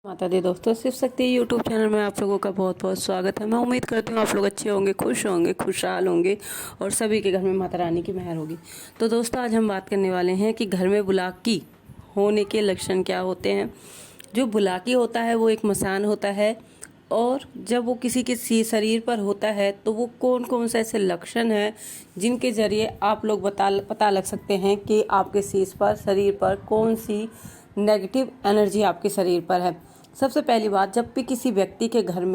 माता दी दोस्तों, Shiv Shakti YouTube channel में आप लोगों का बहुत बहुत स्वागत है। मैं उम्मीद करती हूँ आप लोग अच्छे होंगे, खुश होंगे, खुशहाल होंगे और सभी के घर में माता रानी की मेहर होगी। तो दोस्तों, आज हम बात करने वाले हैं कि घर में बुलाकी होने के लक्षण क्या होते हैं। जो बुलाकी होता है वो एक मसान होता है, और जब वो किसी के शरीर पर होता है तो वो कौन कौन से ऐसे लक्षण हैं जिनके ज़रिए आप लोग पता लग सकते हैं कि आपके शीश पर, शरीर पर कौन सी नेगेटिव एनर्जी आपके शरीर पर है। सबसे पहली बात, जब भी किसी व्यक्ति के घर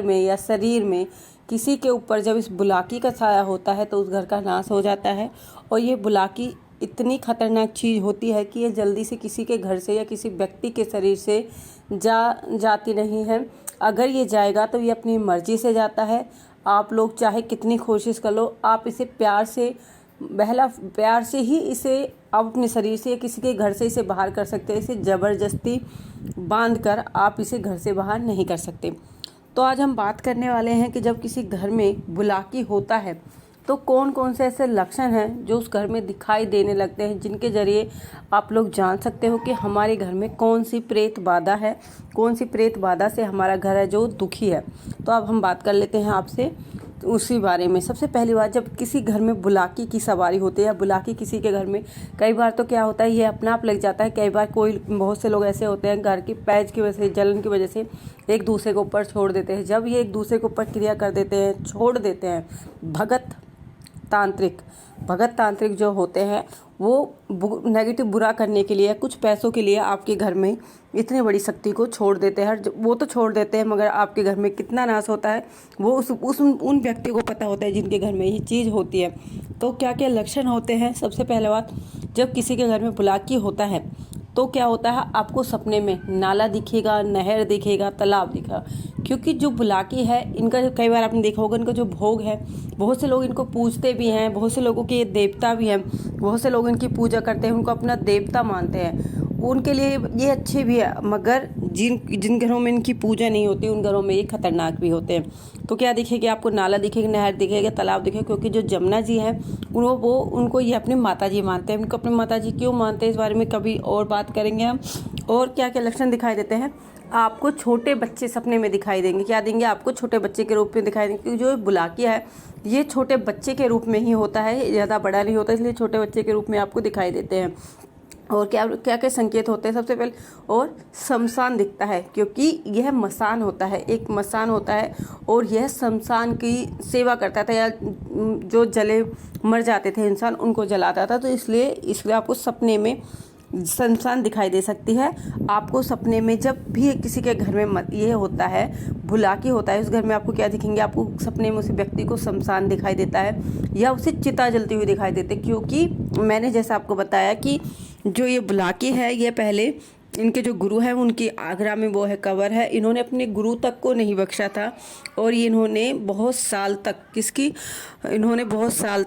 में या शरीर में किसी के ऊपर जब इस बुलाकी का छाया होता है तो उस घर का नाश हो जाता है। और ये बुलाकी इतनी खतरनाक चीज़ होती है कि ये जल्दी से किसी के घर से या किसी व्यक्ति के शरीर से जाती नहीं है। अगर ये जाएगा तो ये अपनी मर्जी से जाता है। आप लोग चाहे कितनी कोशिश कर लो, आप इसे प्यार से ही इसे आप अपने शरीर से या किसी के घर से इसे बाहर कर सकते हैं। इसे ज़बरदस्ती बांध कर आप इसे घर से बाहर नहीं कर सकते। तो आज हम बात करने वाले हैं कि जब किसी घर में बुलाकी होता है तो कौन कौन से ऐसे लक्षण हैं जो उस घर में दिखाई देने लगते हैं, जिनके ज़रिए आप लोग जान सकते हो कि हमारे घर में कौन सी प्रेत बाधा है, कौन सी प्रेत बाधा से हमारा घर है जो दुखी है। तो अब हम बात कर लेते हैं आपसे उसी बारे में। सबसे पहली बात, जब किसी घर में बुलाकी की सवारी होती है या बुलाकी किसी के घर में, कई बार तो क्या होता है ये अपने आप लग जाता है। कई बार बहुत से लोग ऐसे होते हैं घर की पैच की वजह से, जलन की वजह से एक दूसरे के ऊपर छोड़ देते हैं। जब ये एक दूसरे के ऊपर क्रिया कर देते हैं, छोड़ देते हैं, भगत तांत्रिक जो होते हैं वो नेगेटिव बुरा करने के लिए, कुछ पैसों के लिए आपके घर में इतनी बड़ी शक्ति को छोड़ देते हैं। वो तो छोड़ देते हैं, मगर आपके घर में कितना नाश होता है वो उन व्यक्ति को पता होता है जिनके घर में ये चीज़ होती है। तो क्या क्या लक्षण होते हैं। सबसे पहले बात, जब किसी के घर में बुलाकी होता है तो क्या होता है, आपको सपने में नाला दिखेगा, नहर दिखेगा, तालाब दिखेगा। क्योंकि जो बुलाकी है, इनका कई बार आपने देखा होगा, इनका जो भोग है, बहुत से लोग इनको पूजते भी हैं, बहुत से लोगों के ये देवता भी हैं, बहुत से लोग इनकी पूजा करते हैं, उनको अपना देवता मानते हैं, उनके लिए ये अच्छे भी है। मगर जिन घरों में इनकी पूजा नहीं होती उन घरों में ये खतरनाक भी होते हैं। तो क्या दिखेगा, आपको नाला दिखेगा, नहर दिखेगा, तालाब दिखेगा। क्योंकि जो जमुना जी हैं उनको ये अपनी माता जी मानते हैं। उनको अपनी माता जी क्यों मानते हैं, इस बारे में कभी और बात करेंगे हम। और क्या क्या लक्षण दिखाई देते हैं, आपको छोटे बच्चे सपने में दिखाई देंगे। क्या देंगे, आपको छोटे बच्चे के रूप में दिखाई देंगे। क्योंकि जो बुलाकिया है ये छोटे बच्चे के रूप में ही होता है, ज़्यादा बड़ा नहीं होता, इसलिए छोटे बच्चे के रूप में आपको दिखाई देते हैं। और क्या क्या क्या संकेत होते हैं, सबसे पहले और शमशान दिखता है, क्योंकि यह मसान होता है, एक मसान होता है और यह शमशान की सेवा करता था, या जो जले मर जाते थे इंसान उनको जलाता था। तो इसलिए आपको सपने में शमशान दिखाई दे सकती है। आपको सपने में जब भी किसी के घर में ये होता है, बुलाकी होता है, उस घर में आपको क्या दिखेंगे, आपको सपने में उस व्यक्ति को शमशान दिखाई देता है या उसे चिता जलती हुई दिखाई देती है। क्योंकि मैंने जैसा आपको बताया कि जो ये बुलाकी है, ये पहले इनके जो गुरु हैं उनकी आगरा में वो है कबर है। इन्होंने अपने गुरु तक को नहीं बख्शा था, और ये इन्होंने बहुत साल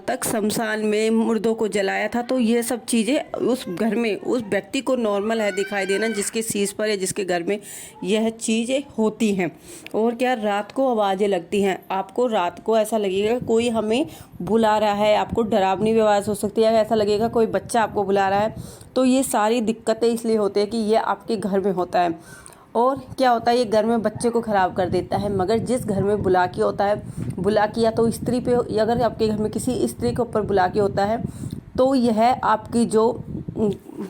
तक शमशान में मुर्दों को जलाया था। तो ये सब चीज़ें उस घर में उस व्यक्ति को नॉर्मल है दिखाई देना, जिसके शीश पर या जिसके घर में यह चीज़ें होती हैं। और क्या, रात को आवाज़ें लगती हैं, आपको रात को ऐसा लगेगा कोई हमें बुला रहा है, आपको डरावनी आवाज़ हो सकती है, ऐसा लगेगा कोई बच्चा आपको बुला रहा है। तो ये सारी दिक्कतें इसलिए होती है कि ये आपके घर में होता है। और क्या होता है, ये घर में बच्चे को ख़राब कर देता है। मगर जिस घर में बुलाकी होता है, बुलाकी या तो स्त्री पे, अगर आपके घर में किसी स्त्री के ऊपर बुलाकी होता है तो यह आपकी जो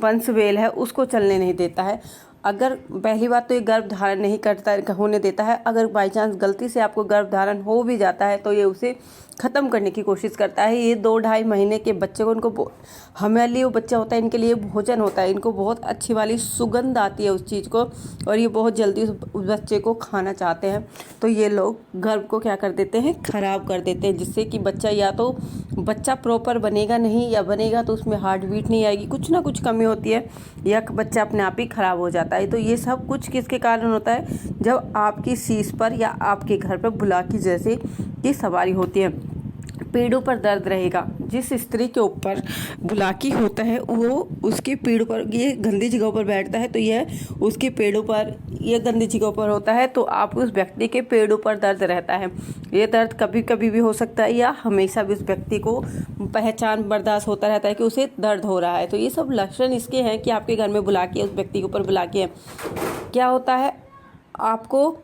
वंशवेल है उसको चलने नहीं देता है। अगर पहली बात तो ये गर्भ धारण नहीं करता होने देता है। अगर बाई चांस गलती से आपको गर्भ धारण हो भी जाता है तो ये उसे ख़त्म करने की कोशिश करता है। ये 2-2.5 महीने के बच्चे को, उनको हमारे लिए वो बच्चा होता है, इनके लिए भोजन होता है। इनको बहुत अच्छी वाली सुगंध आती है उस चीज़ को, और ये बहुत जल्दी उस बच्चे को खाना चाहते हैं। तो ये लोग गर्भ को क्या कर देते हैं, ख़राब कर देते हैं, जिससे कि बच्चा या तो बच्चा प्रॉपर बनेगा नहीं, या बनेगा तो उसमें हार्ट बीट नहीं आएगी, कुछ ना कुछ कमी होती है, या बच्चा अपने आप ही ख़राब हो जाता है। तो ये सब कुछ किसके कारण होता है, जब आपकी शीश पर या आपके घर पर बुलाकी जैसे की सवारी होती है। पेड़ों पर दर्द रहेगा। जिस स्त्री के ऊपर बुलाकी होता है वो उसके पेड़ों पर, ये गंदी जगहों पर बैठता है तो यह उसके पेड़ों पर, ये गंदी जगहों पर होता है तो आप उस व्यक्ति के पेड़ों पर दर्द रहता है। ये दर्द कभी कभी भी हो सकता है या हमेशा भी उस व्यक्ति को पहचान बर्दाश्त होता रहता है कि उसे दर्द हो रहा है। तो ये सब लक्षण इसके हैं कि आपके घर में बुलाकी है, उस व्यक्ति के ऊपर बुलाकी है। क्या होता है, आपको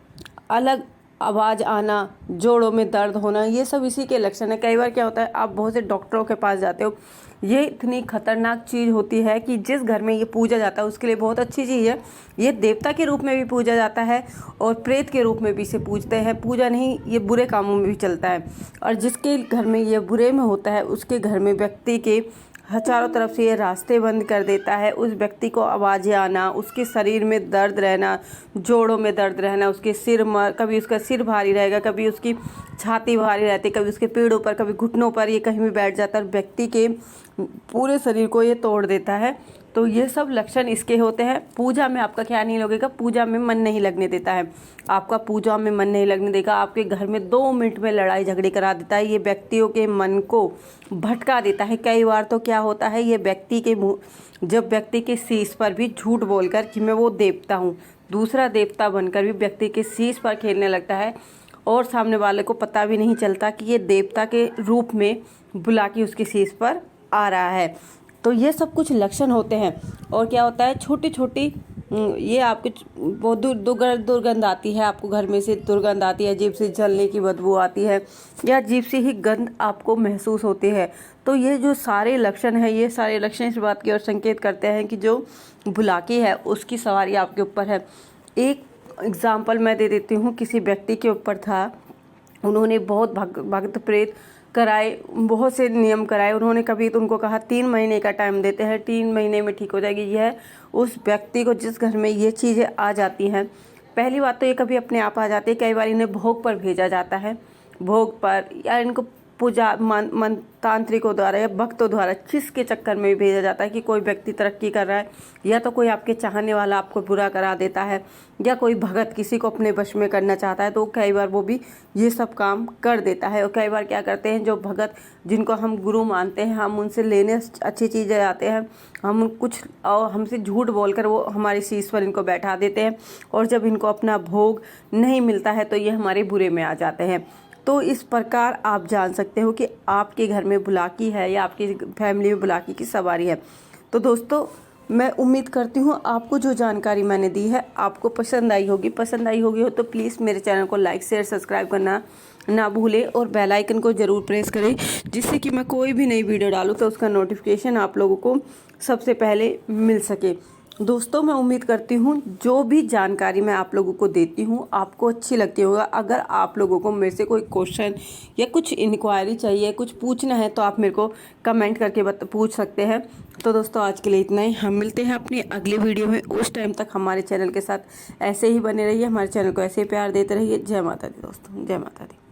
अलग आवाज़ आना, जोड़ों में दर्द होना, ये सब इसी के लक्षण है। कई बार क्या होता है, आप बहुत से डॉक्टरों के पास जाते हो, ये इतनी खतरनाक चीज़ होती है कि जिस घर में ये पूजा जाता है उसके लिए बहुत अच्छी चीज़ है। ये देवता के रूप में भी पूजा जाता है और प्रेत के रूप में भी इसे पूजते हैं। पूजा नहीं, ये बुरे कामों में भी चलता है। और जिसके घर में ये बुरे में होता है उसके घर में व्यक्ति के चारों तरफ से ये रास्ते बंद कर देता है। उस व्यक्ति को आवाज़ें आना, उसके शरीर में दर्द रहना, जोड़ों में दर्द रहना, उसके कभी उसका सिर भारी रहेगा, कभी उसकी छाती भारी रहती है, कभी उसके पीठों पर, कभी घुटनों पर ये कहीं भी बैठ जाता है। व्यक्ति के पूरे शरीर को ये तोड़ देता है। तो ये सब लक्षण इसके होते हैं। पूजा में आपका क्या नहीं लगेगा, पूजा में मन नहीं लगने देता है, आपका पूजा में मन नहीं लगने देगा। आपके घर में 2 मिनट में लड़ाई झगड़े करा देता है। ये व्यक्तियों के मन को भटका देता है। कई बार तो क्या होता है, ये व्यक्ति के जब व्यक्ति के शीश पर भी झूठ बोलकर कि मैं वो देवता हूँ, दूसरा देवता बनकर भी व्यक्ति के शीश पर खेलने लगता है और सामने वाले को पता भी नहीं चलता कि ये देवता के रूप में बुलाकी उसके शीश पर आ रहा है। तो ये सब कुछ लक्षण होते हैं। और क्या होता है, छोटी छोटी ये आपके बहुत दुर्गंध आती है, आपको घर में से दुर्गंध आती है, अजीब सी जलने की बदबू आती है या अजीब सी ही गंध आपको महसूस होती है। तो ये जो सारे लक्षण हैं, ये सारे लक्षण इस बात की ओर संकेत करते हैं कि जो बुलाकी है उसकी सवारी आपके ऊपर है। एक एग्जाम्पल मैं दे देती हूँ। किसी व्यक्ति के ऊपर था, उन्होंने बहुत भक्त प्रेत कराए, बहुत से नियम कराए। उन्होंने कभी तो उनको कहा 3 महीने का टाइम देते हैं, 3 महीने में ठीक हो जाएगी। यह उस व्यक्ति को जिस घर में ये चीज़ें आ जाती हैं, पहली बात तो ये कभी अपने आप आ जाती है, कई बार इन्हें भोग पर भेजा जाता है, भोग पर या इनको पूजा मन तांत्रिकों द्वारा या भक्तों द्वारा चिस के चक्कर में भी भेजा जाता है कि कोई व्यक्ति तरक्की कर रहा है या तो कोई आपके चाहने वाला आपको बुरा करा देता है या कोई भगत किसी को अपने वश में करना चाहता है, तो कई बार वो भी ये सब काम कर देता है। और कई बार क्या करते हैं, जो भगत जिनको हम गुरु मानते हैं, हम उनसे लेने अच्छी चीज़ें आते हैं, हम कुछ और हमसे झूठ बोलकर वो हमारे शीश पर इनको बैठा देते हैं और जब इनको अपना भोग नहीं मिलता है तो ये हमारे बुरे में आ जाते हैं। तो इस प्रकार आप जान सकते हो कि आपके घर में बुलाकी है या आपकी फैमिली में बुलाकी की सवारी है। तो दोस्तों, मैं उम्मीद करती हूँ आपको जो जानकारी मैंने दी है आपको पसंद आई होगी। पसंद आई होगी तो प्लीज़ मेरे चैनल को लाइक शेयर सब्सक्राइब करना ना भूलें और बेल आइकन को ज़रूर प्रेस करें, जिससे कि मैं कोई भी नई वीडियो डालूँ तो उसका नोटिफिकेशन आप लोगों को सबसे पहले मिल सके। दोस्तों, मैं उम्मीद करती हूँ जो भी जानकारी मैं आप लोगों को देती हूँ आपको अच्छी लगती होगा। अगर आप लोगों को मेरे से कोई क्वेश्चन या कुछ इंक्वायरी चाहिए, कुछ पूछना है तो आप मेरे को कमेंट करके पूछ सकते हैं। तो दोस्तों, आज के लिए इतना ही। हम मिलते हैं अपनी अगली वीडियो में। उस टाइम तक हमारे चैनल के साथ ऐसे ही बने रहिए, हमारे चैनल को ऐसे ही प्यार देते रहिए। जय माता दी दोस्तों, जय माता दी।